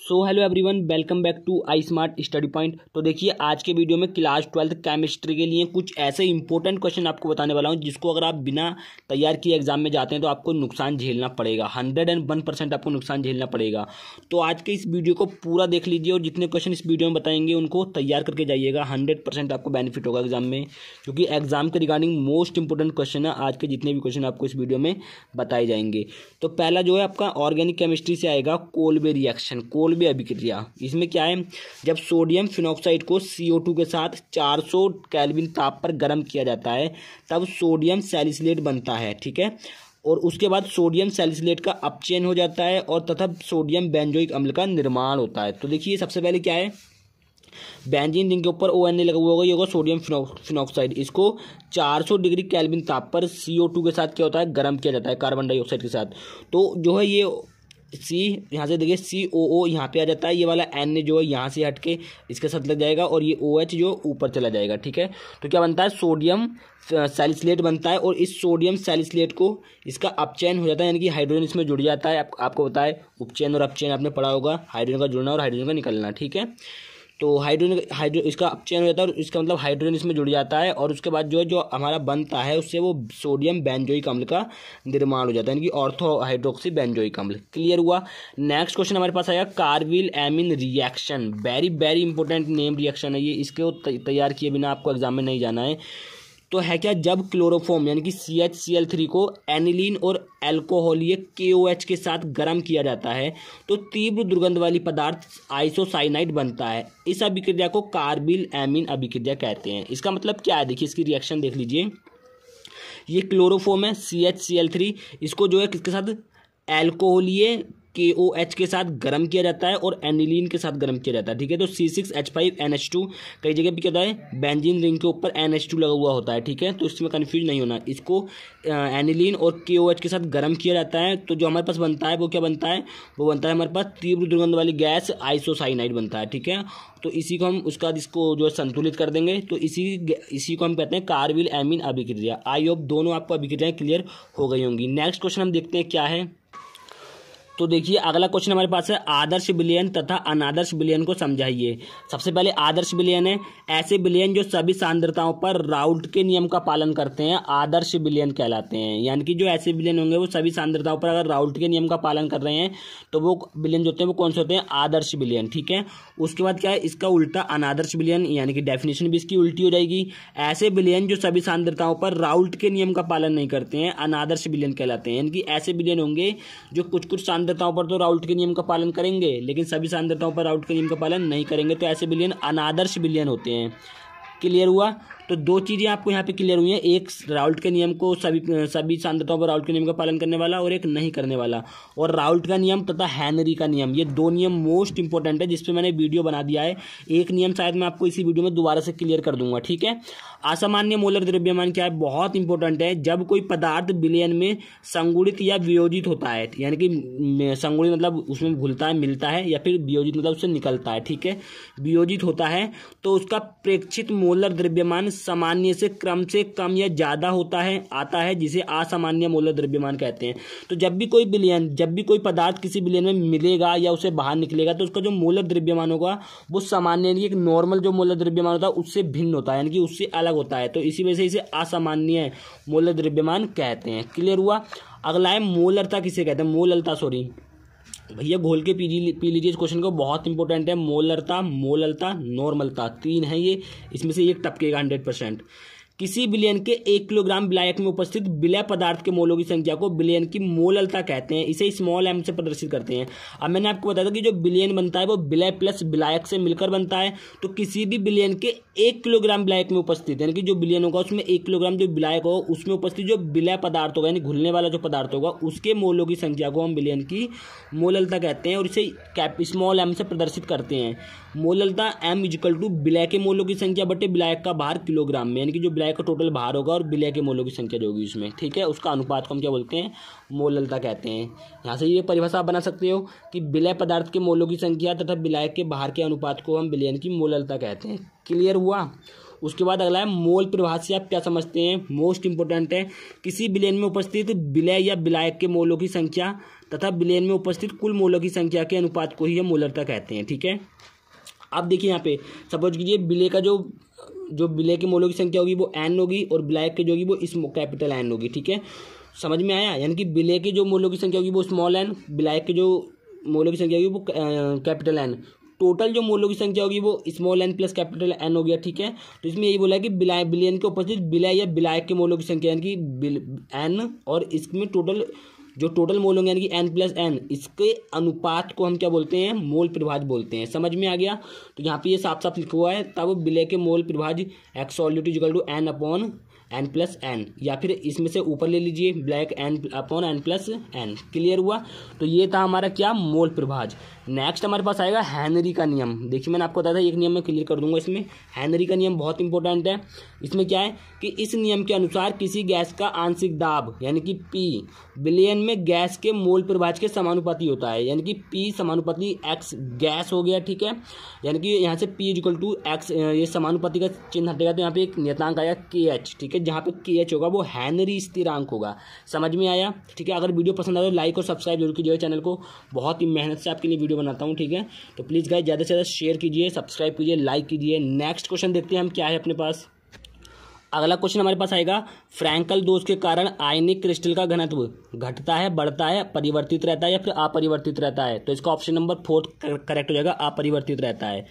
So hello everyone, welcome back to I smart study point. तो देखिए, आज के वीडियो में क्लास 12th केमिस्ट्री के लिए कुछ ऐसे इंपॉर्टेंट क्वेश्चन आपको बताने वाला हूं जिसको अगर आप बिना तैयार किए एग्जाम में जाते हैं तो आपको नुकसान झेलना पड़ेगा। 101% आपको नुकसान झेलना पड़ेगा। तो आज के इस वीडियो को पूरा देख लीजिए और जितने क्वेश्चन इस वीडियो में बताएंगे उनको तैयार करके जाइएगा। 100% आपको बेनिफिट होगा एग्जाम में, क्योंकि एग्जाम के रिगार्डिंग मोस्ट इंपॉर्टेंट क्वेश्चन है। आज के जितने भी क्वेश्चन आपको इस वीडियो में बताए जाएंगे। तो पहला जो है आपका ऑर्गेनिक केमिस्ट्री से आएगा, कोल्बे रिएक्शन, कोल्बे अभिक्रिया। इसमें क्या है, जब सोडियम फिनॉक्साइड को CO2 के साथ 400 केल्विन ताप पर गर्म किया जाता है तब सोडियम सैलिसिलेट बनता है। ठीक है, और उसके बाद सोडियम सैलिसिलेट का अपचयन हो जाता है और तथा सोडियम बेंजोइक अम्ल का निर्माण होता है। तो देखिए, सबसे पहले क्या है, बेंजीन रिंग के ऊपर ONA लगा हुआ होगा, ये होगा सोडियम फिनॉक्साइड। इसको 400 डिग्री केल्विन ताप पर CO2 के साथ क्या होता है, गर्म किया जाता है कार्बन डाइऑक्साइड के साथ। तो जो है ये सी, यहाँ से देखिए COO यहाँ पे आ जाता है, ये वाला Na जो है यहाँ से हट के इसके साथ लग जाएगा और ये OH जो ऊपर चला जाएगा। ठीक है, तो क्या बनता है, सोडियम सैलिसिलेट बनता है और इस सोडियम सैलिसिलेट को इसका अपचयन हो जाता है, यानी कि हाइड्रोजन इसमें जुड़ जाता है। आपको बताए उपचयन और अपचयन आपने पढ़ा होगा, हाइड्रोजन का जुड़ना और हाइड्रोजन का निकलना। ठीक है, तो हाइड्रो इसका अपचयन हो जाता है और इसका मतलब हाइड्रोजन इसमें जुड़ जाता है और उसके बाद जो हमारा बनता है उससे वो सोडियम बेंजोइक अम्ल का निर्माण हो जाता है, यानी कि ऑर्थो हाइड्रोक्सी बेंजोइक अम्ल। क्लियर हुआ। नेक्स्ट क्वेश्चन हमारे पास आया, carbyl amine reaction. Very very important name reaction है ये, इसको तैयार किए बिना आपको एग्जाम में नहीं जाना है। तो है क्या, जब क्लोरोफॉर्म यानी कि CHCl3 को एनिलीन और एल्कोहलीय KOH के साथ गर्म किया जाता है तो तीव्र दुर्गंध वाली पदार्थ आइसोसाइनाइड बनता है। इस अभिक्रिया को कार्बिल एमीन अभिक्रिया कहते हैं। इसका मतलब क्या है, देखिए इसकी रिएक्शन देख लीजिए। ये क्लोरोफॉर्म है CHCl3, इसको जो है किसके साथ, एल्कोहलीय KOH के साथ गर्म किया जाता है और एनिलीन के साथ गर्म किया जाता है। ठीक है, तो C6H5NH2 कई जगह पे क्या होता है, बेंजीन रिंग के ऊपर NH2 लगा हुआ होता है। ठीक है, तो इसमें कंफ्यूज नहीं होना। इसको एनिलीन और KOH के साथ गर्म किया जाता है तो जो हमारे पास बनता है वो क्या बनता है, वो बनता है हमारे पास तीव्र दुर्गंध वाली गैस आइसोसाइनाइड बनता है। ठीक है, तो इसी को हम उसका इसको जो संतुलित कर देंगे तो इसी को हम कहते हैं कार्बिल एमीन अभिक्रिया। आई होप दोनों आपको अभिक्रियाएं क्लियर हो गई होंगी। नेक्स्ट क्वेश्चन हम देखते हैं क्या है। तो देखिए, अगला क्वेश्चन हमारे पास है, आदर्श विलयन तथा अनादर्श विलयन को समझाइए। सबसे पहले आदर्श विलयन है, ऐसे विलयन जो सभी सांद्रताओं पर राउल्ट के नियम का पालन करते हैं आदर्श विलयन कहलाते हैं। यानी कि जो ऐसे विलयन होंगे वो सभी सांद्रताओं पर अगर राउल्ट के नियम का पालन कर रहे हैं तो वो विलयन जो होते हैं वो कौन से होते हैं, आदर्श विलयन। ठीक है, उसके बाद क्या है, इसका उल्टा अनादर्श विलयन, यानी कि डेफिनेशन भी इसकी उल्टी हो जाएगी। ऐसे विलयन जो सभी सांद्रताओं पर राउल्ट के नियम का पालन नहीं करते हैं अनादर्श विलयन कहलाते हैं। यानी कि ऐसे विलयन होंगे जो कुछ सांद्रताओं पर तो राउल्ट के नियम का पालन करेंगे लेकिन सभी सांद्रताओं पर राउल्ट के नियम का पालन नहीं करेंगे, तो ऐसे विलयन अनादर्श विलयन होते हैं। क्लियर हुआ। तो दो चीज़ें आपको यहाँ पे क्लियर हुई हैं, एक राउल्ट के नियम को सभी सांद्रताओं पर राउल्ट के नियम का पालन करने वाला और एक नहीं करने वाला। और राउल्ट का नियम तथा हेनरी का नियम, ये दो नियम मोस्ट इंपॉर्टेंट है जिसपे मैंने वीडियो बना दिया है। एक नियम शायद मैं आपको इसी वीडियो में दोबारा से क्लियर कर दूंगा। ठीक है, असामान्य मोलर द्रव्यमान क्या है, बहुत इंपॉर्टेंट है। जब कोई पदार्थ विलयन में संगुणित या वियोजित होता है, यानी कि संगुणित मतलब उसमें घुलता है, मिलता है, या फिर वियोजित मतलब उससे निकलता है। ठीक है, वियोजित होता है तो उसका प्रेक्षित मोलर द्रव्यमान सामान्य से क्रम से कम या ज्यादा आता है जिसे असामान्य मोलर द्रव्यमान कहते हैं। तो जब भी कोई पदार्थ किसी विलयन में मिलेगा या उसे बाहर निकलेगा तो उसका जो मोलर द्रव्यमान होगा वो सामान्य, यानी कि एक नॉर्मल जो मोलर द्रव्यमान होता है उससे भिन्न होता है, यानी कि उससे अलग होता है। तो इसी वजह से इसे असामान्य मोलर द्रव्यमान कहते हैं। क्लियर हुआ। अगला है मोलरता किसे कहते हैं, मोललता, सॉरी भैया घोल के पी लीजिए इस क्वेश्चन को, बहुत इंपॉर्टेंट है। मोलरता, मोललता, नॉर्मलता, तीन है ये, इसमें से एक टपकेगा 100%। किसी विलयन के 1 किलोग्राम विलायक में उपस्थित विलय पदार्थ के मोलों की संख्या को विलयन की मोललता कहते हैं। इसे स्मॉल m से प्रदर्शित करते हैं। अब मैंने आपको बताया था कि जो विलयन बनता है वो विलय प्लस विलायक से मिलकर बनता है। तो किसी भी विलयन के 1 किलोग्राम विलायक में उपस्थित, यानी कि जो विलयन होगा उसमें 1 किलोग्राम जो विलायक होगा उसमें उपस्थित जो विलय पदार्थ होगा, यानी घुलने वाला जो पदार्थ होगा, उसके मोलों की संख्या को हम विलयन की मोललता कहते हैं और इसे स्मॉल m से प्रदर्शित करते हैं। मोललता m = विलय के मोलों की संख्या बटे विलायक का भार किलोग्राम में, यानी कि जो विलय का टोटल भार होगा और विलय के मोलों की संख्या जो होगी उसमें। ठीक है, उसका अनुपात को हम क्या बोलते हैं, मोललता कहते हैं। यहाँ से ये परिभाषा आप बना सकते हो कि विलय पदार्थ के मोलों की संख्या तथा विलायक के भार के अनुपात को हम विलयन की मोललता कहते हैं। क्लियर हुआ। उसके बाद अगला है मोल प्रभाव से आप क्या समझते हैं, मोस्ट इंपॉर्टेंट है। किसी विलयन में उपस्थित विलय या विलायक के मोलों की संख्या तथा बिलियन में उपस्थित कुल मोलों की संख्या के अनुपात को ही हम मोलरता कहते हैं। ठीक है, अब देखिए यहाँ पे सपोज कीजिए विलय का जो विलय के मोलों की संख्या होगी वो n होगी और ब्लैक की जो होगी वो कैपिटल N होगी। ठीक है, समझ में आया? यानी कि विलय की जो मोलों की संख्या होगी वो स्मॉल n, ब्लैक की जो मोलों की संख्या होगी वो कैपिटल N, टोटल जो मोलों की संख्या होगी वो small n plus capital N हो गया। ठीक है, तो इसमें यही बोला है कि बिलियन के उपस्थित विलय या ब्लैक के मोलों की संख्या यानी कि n, और इसमें टोटल मोल होंगे यानी कि n प्लस n, इसके अनुपात को हम क्या बोलते हैं? मोल प्रभाज बोलते हैं। समझ में आ गया? तो यहाँ पे ये साफ साफ लिखा हुआ है, तब विलय के मोल प्रभाज x solute equal to n upon n plus n, या फिर इसमें से ऊपर ले लीजिए ब्लैक n upon n plus n। Clear हुआ? तो ये था हमारा क्या? मोल प्रभाज। नेक्स्ट हमारे पास आएगा हेनरी का नियम। देखिए मैंने आपको बताया था, एक नियम मैं क्लियर कर दूंगा इसमें। हेनरी का नियम बहुत इंपॉर्टेंट है। इसमें क्या है कि इस नियम के अनुसार किसी गैस का आंशिक दाब यानी कि P बिलियन में गैस के मोल प्रभाज के समानुपाती होता है, यानी कि P समानुपाती x गैस हो गया। ठीक है, यानी कि यहाँ से P इक्वल टू x, ये समानुपाती का चिन्ह हटेगा तो यहाँ पे एक नियतांक आएगा KH। ठीक है, जहाँ पे KH होगा वो हेनरी स्थिरांक होगा। समझ में आया? ठीक है, अगर वीडियो पसंद आए तो लाइक और सब्सक्राइब जरूर कीजिएगा चैनल को, बहुत ही मेहनत से आपके लिए वीडियो बनाता हूँ। ठीक है, तो प्लीज़ गाइस ज़्यादा से ज़्यादा शेयर कीजिए, सब्सक्राइब कीजिए, लाइक कीजिए। नेक्स्ट क्वेश्चन देखते हैं हम क्या है अपने पास। अगला क्वेश्चन हमारे पास आएगा, फ्रैंकल दोष के कारण आयनिक क्रिस्टल का घनत्व घटता है, बढ़ता है, परिवर्तित रहता है या फिर अपरिवर्तित रहता है? तो इसका ऑप्शन नंबर 4 करेक्ट हो जाएगा, अपरिवर्तित रहता है।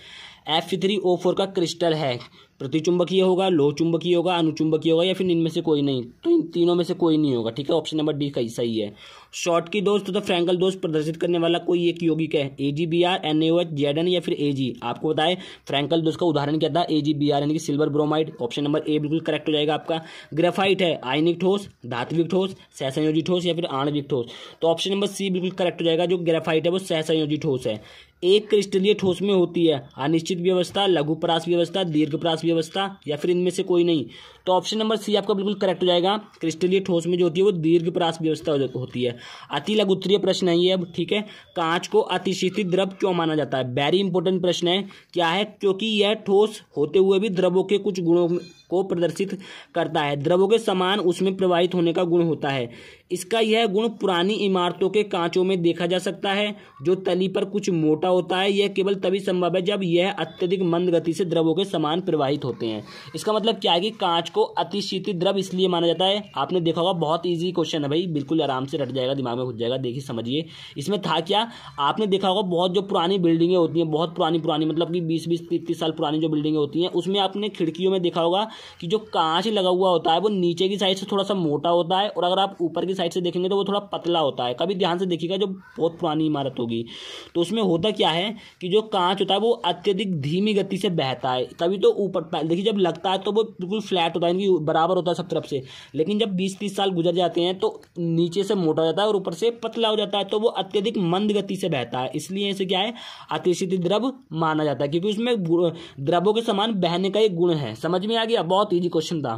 Fe3O4 का क्रिस्टल है, प्रतिचुंबकीय होगा, लोह चुंबकीय होगा, अनुचुंबकीय होगा या फिर इनमें से कोई नहीं? तो इन तीनों में से कोई नहीं होगा। ठीक है, ऑप्शन नंबर डी सही है। शॉर्टकी दोष तथा फ्रैंकल दोष प्रदर्शित करने वाला कोई एक यौगिक है, AgBr, NaOH, Zn या फिर Ag। आपको बताए फ्रैंकल दोष का उदाहरण क्या था? AgBr यानी कि silver bromide. Option number A बिल्कुल करेक्ट हो जाएगा आपका। ग्रेफाइट है, आयनिक ठोस, धात्विक ठोस, सहसंयोजी ठोस या फिर आणविक ठोस? तो ऑप्शन नंबर सी बिल्कुल करेक्ट हो जाएगा। जो ग्रेफाइट है वो सहसंयोजी ठोस है। एक क्रिस्टलीय ठोस में होती है अनिश्चित व्यवस्था, लघु परास व्यवस्था, दीर्घ परास व्यवस्था या फिर इनमें से कोई नहीं? तो ऑप्शन नंबर सी आपका बिल्कुल करेक्ट हो जाएगा। क्रिस्टलीय ठोस में जो होती है वो दीर्घ परास व्यवस्था होती है। अति लघु उत्तरीय प्रश्न है ये अब। ठीक है, कांच को अतिशीतित द्रव क्यों माना जाता है? वेरी इंपॉर्टेंट प्रश्न है। क्या है? क्योंकि यह ठोस होते हुए भी द्रवों के कुछ गुणों को प्रदर्शित करता है, द्रवों के समान उसमें प्रवाहित होने का गुण होता है। इसका यह गुण पुरानी इमारतों के कांचों में देखा जा सकता है, जो तली पर कुछ मोटा होता है। यह केवल तभी संभव है जब यह अत्यधिक मंद गति से द्रवों के समान प्रवाहित होते हैं। इसका मतलब क्या है कि कांच को अतिशीतित द्रव इसलिए माना जाता है। आपने देखा होगा, बहुत ईजी क्वेश्चन है भाई, बिल्कुल आराम से रट जाएगा, दिमाग में घुस जाएगा। देखिए समझिए, इसमें था क्या, आपने देखा होगा बहुत जो पुरानी बिल्डिंगें होती हैं, बहुत पुरानी मतलब कि 20-20, 30-30 साल पुरानी जो बिल्डिंगें होती हैं, उसमें आपने खिड़कियों में देखा होगा कि जो कांच लगा हुआ होता है वो नीचे की साइड से थोड़ा सा मोटा होता है, और अगर आप ऊपर की साइड से देखेंगे तो वो थोड़ा पतला होता है। कभी ध्यान से देखिएगा, जो बहुत पुरानी इमारत होगी तो उसमें होता क्या है कि जो कांच होता है वो अत्यधिक धीमी गति से बहता है, तभी तो ऊपर देखिए जब लगता है तो वो बिल्कुल फ्लैट होता है, यानी बराबर होता है सब तरफ से। लेकिन जब 20-30 साल गुजर जाते हैं तो नीचे से मोटा हो जाता है और ऊपर से पतला हो जाता है, तो वो अत्यधिक मंद गति से बहता है। इसलिए इसे क्या है, अतिशीतित द्रव माना जाता है, क्योंकि उसमें द्रवों के समान बहने का एक गुण है। समझ में आ गया? बहुत ईजी क्वेश्चन था।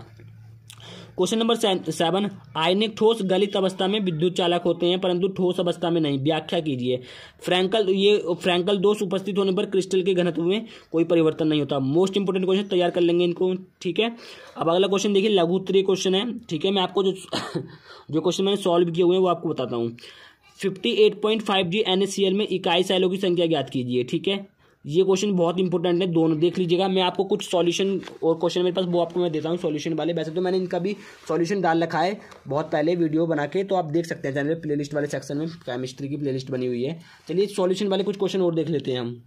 क्वेश्चन नंबर 7, आयनिक ठोस गलित अवस्था में विद्युत चालक होते हैं परंतु ठोस अवस्था में नहीं। व्याख्या कीजिए। फ्रैंकल दोष उपस्थित होने पर क्रिस्टल के घनत्व में कोई परिवर्तन नहीं होता। मोस्ट इंपोर्टेंट क्वेश्चन, तैयार कर लेंगे इनको। ठीक है, अब अगला क्वेश्चन देखिए, लघु उत्तरीय क्वेश्चन है। ठीक है, मैं आपको जो क्वेश्चन मैंने सॉल्व किए हुए हैं वो आपको बताता हूँ। 58.5G NaCl में इकाई सेलों की संख्या ज्ञात कीजिए। ठीक है, ये क्वेश्चन बहुत इंपॉर्टेंट है, दोनों देख लीजिएगा। मैं आपको कुछ सॉल्यूशन और क्वेश्चन मेरे पास वो आपको मैं देता हूँ सॉल्यूशन वाले। वैसे तो मैंने इनका भी सॉल्यूशन डाल रखा है बहुत पहले वीडियो बना के, तो आप देख सकते हैं चैनल पे प्लेलिस्ट वाले सेक्शन में, केमिस्ट्री की प्लेलिस्ट बनी हुई है। चलिए सॉल्यूशन वाले कुछ क्वेश्चन और देख लेते हैं हम।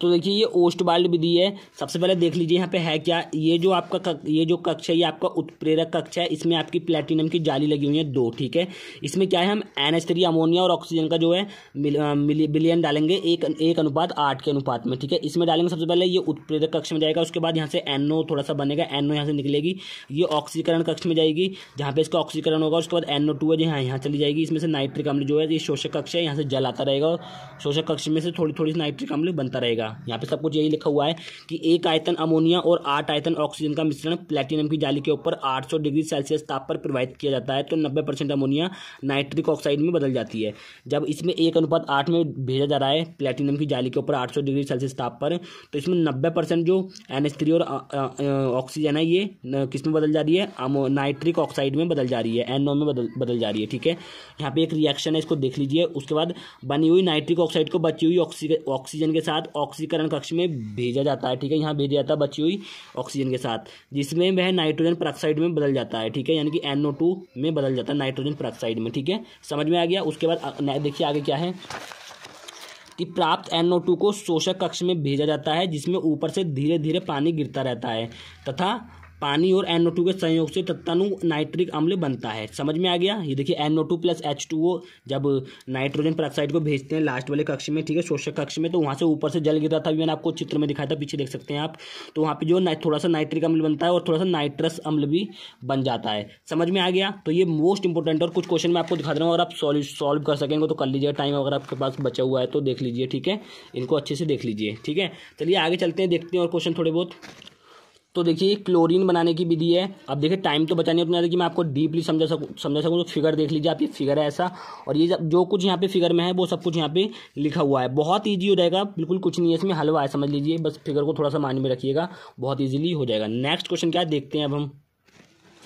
तो देखिए ये ओस्टवाल्ड विधि है। सबसे पहले देख लीजिए यहाँ पे है क्या, ये जो आपका ये जो कक्ष है ये आपका उत्प्रेरक कक्ष है। इसमें आपकी प्लेटिनम की जाली लगी हुई है 2। ठीक है, इसमें क्या है, हम NH3 अमोनिया और ऑक्सीजन का जो है बिलियन डालेंगे 1:8 के अनुपात में। ठीक है, इसमें डालेंगे सबसे पहले ये उत्प्रेरक कक्ष में जाएगा, उसके बाद यहाँ से NO थोड़ा सा बनेगा, NO यहाँ से निकलेगी, ये ऑक्सीकरण कक्ष में जाएगी जहाँ पे इसका ऑक्सीकरण होगा। उसके बाद NO2 है जो यहाँ चली जाएगी, इसमें से नाइट्रिक अम्ल जो है ये शोषक कक्ष है, यहाँ से जल आता रहेगा, शोषक कक्ष में से थोड़ी थोड़ी नाइट्रिक अम्ल बनता रहेगा। यहाँ पे सब कुछ यही लिखा हुआ है कि 1 आयतन अमोनिया और 8 आयतन ऑक्सीजन का मिश्रण प्लेटिनम की जाली के ऊपर 800 डिग्री सेल्सियस ताप पर प्रवाहित किया जाता है तो 90% अमोनिया नाइट्रिक ऑक्साइड में बदल जाती है। जब इसमें 1:8 में भेजा जा रहा है प्लेटिनम की जाली के ऊपर 800 डिग्री सेल्सियस ताप पर, तो इसमें 90% जो NH3 और ऑक्सीजन है ये किस में बदल जा रही है, नाइट्रिक ऑक्साइड में बदल जा रही है, NO में बदल जा रही है। ठीक है, यहाँ पे एक रिएक्शन है, इसको देख लीजिए। उसके बाद बनी हुई नाइट्रिक ऑक्साइड को बची हुई ऑक्सीजन के साथ ऑक्सीकरण कक्ष में भेजा जाता है। ठीक है, यहाँ भेजा जाता है बची हुई ऑक्सीजन के साथ, जिसमें वह नाइट्रोजन पेरोक्साइड में बदल जाता है। ठीक है, यानी कि NO2 में बदल जाता है नाइट्रोजन पेरोक्साइड में। ठीक है, समझ में आ गया। उसके बाद देखिए आगे क्या है कि प्राप्त NO2 को शोषक कक्ष में भेजा जाता है जिसमें ऊपर से धीरे धीरे पानी गिरता रहता है तथा पानी और NO2 के संयोग से तत्तानु नाइट्रिक अम्ल बनता है। समझ में आ गया। ये देखिए NO2 प्लस H2O जब नाइट्रोजन पेरोक्साइड को भेजते हैं लास्ट वाले कक्ष में, ठीक है, शोषक कक्ष में, तो वहाँ से ऊपर से जल गिर रहा था। मैंने आपको चित्र में दिखाया था, पीछे देख सकते हैं आप। तो वहाँ पे जो थोड़ा सा नाइट्रिक अम्ल बनता है और थोड़ा सा नाइट्रस अम्ल भी बन जाता है। समझ में आ गया। तो ये मोस्ट इंपॉर्टेंट और कुछ क्वेश्चन मैं आपको दिखा दे रहा हूँ। अगर आप सॉल्व कर सकेंगे तो कर लीजिए, टाइम अगर आपके पास बचा हुआ है तो देख लीजिए। ठीक है, इनको अच्छे से देख लीजिए। ठीक है, चलिए आगे चलते हैं, देखते हैं और क्वेश्चन थोड़े बहुत। तो देखिए क्लोरीन बनाने की विधि है। अब देखिए टाइम तो बचा नहीं उतना कि मैं आपको डीपली समझा सकूं तो फिगर देख लीजिए आप। ये फिगर है ऐसा, और ये जो कुछ यहाँ पे फिगर में है वो सब कुछ यहाँ पे लिखा हुआ है। बहुत ईजी हो जाएगा, बिल्कुल कुछ नहीं है इसमें, हलवा है, समझ लीजिए। बस फिगर को थोड़ा सा माइंड में रखिएगा, बहुत ईजिली हो जाएगा। नेक्स्ट क्वेश्चन क्या है देखते हैं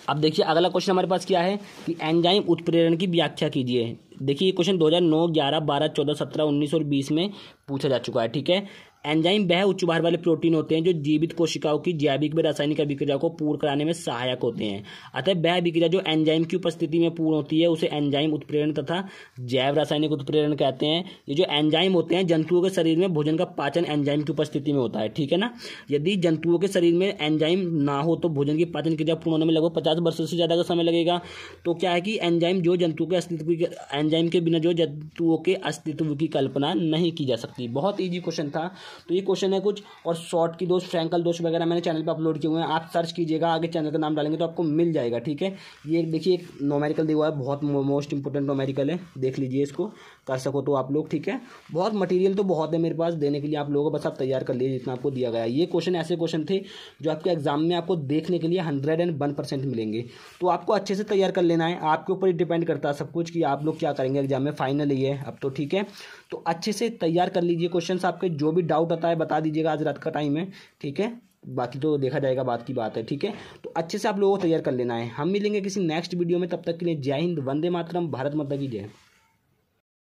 अब देखिए अगला क्वेश्चन हमारे पास क्या है कि एंजाइम उत्प्रेरण की व्याख्या कीजिए। देखिए ये क्वेश्चन 2009, 11, 12, 14, 17, 19 और 20 में पूछा जा चुका है। ठीक है, एंजाइम वह उच्च भार वाले प्रोटीन होते हैं जो जीवित कोशिकाओं की जैविक व रासायनिक अभिक्रिया को पूर्ण कराने में सहायक होते हैं। अतः वह अभिक्रिया जो एंजाइम की उपस्थिति में पूर्ण होती है उसे एंजाइम उत्प्रेरण तथा जैव रासायनिक उत्प्रेरण कहते हैं। ये जो एंजाइम होते हैं जंतुओं के शरीर में भोजन का पाचन एंजाइम की उपस्थिति में होता है। ठीक है ना, यदि जंतुओं के शरीर में एंजाइम ना हो तो भोजन की पाचन क्रिया पूर्ण होने में लगभग 50 वर्षों से ज़्यादा का समय लगेगा। तो क्या है कि एंजाइम जो जंतुओं के अस्तित्व एंजाइम के बिना जो जंतुओं के अस्तित्व की कल्पना नहीं की जा सकती। बहुत ईजी क्वेश्चन था। तो ये क्वेश्चन है कुछ, और शॉर्ट की दोष, फ्रैंकल दोष वगैरह मैंने चैनल पे अपलोड किए हुए हैं, आप सर्च कीजिएगा, आगे चैनल का नाम डालेंगे तो आपको मिल जाएगा। ठीक है, ये देखिए एक नोमेरिकल दिया हुआ है, बहुत मोस्ट इंपोर्टेंट नोमेरिकल है, देख लीजिए इसको, कर सको तो आप लोग। ठीक है, बहुत मटेरियल तो बहुत है मेरे पास देने के लिए आप लोगों को, बस आप तैयार कर लीजिए जितना आपको दिया गया है। ये क्वेश्चन ऐसे क्वेश्चन थे जो आपके एग्जाम में आपको देखने के लिए 101% मिलेंगे। तो आपको अच्छे से तैयार कर लेना है, आपके ऊपर ही डिपेंड करता है सब कुछ कि आप लोग क्या करेंगे एग्जाम में। फाइनल ही है अब तो। ठीक है, तो अच्छे से तैयार कर लीजिए क्वेश्चंस। आपके जो भी डाउट आता है बता दीजिएगा, आज रात का टाइम है। ठीक है, बाकी तो देखा जाएगा, बात की बात है। ठीक है, तो अच्छे से आप लोगों को तैयार कर लेना है। हम मिलेंगे किसी नेक्स्ट वीडियो में, तब तक के लिए जय हिंद, वंदे मातरम, भारत माता की जय।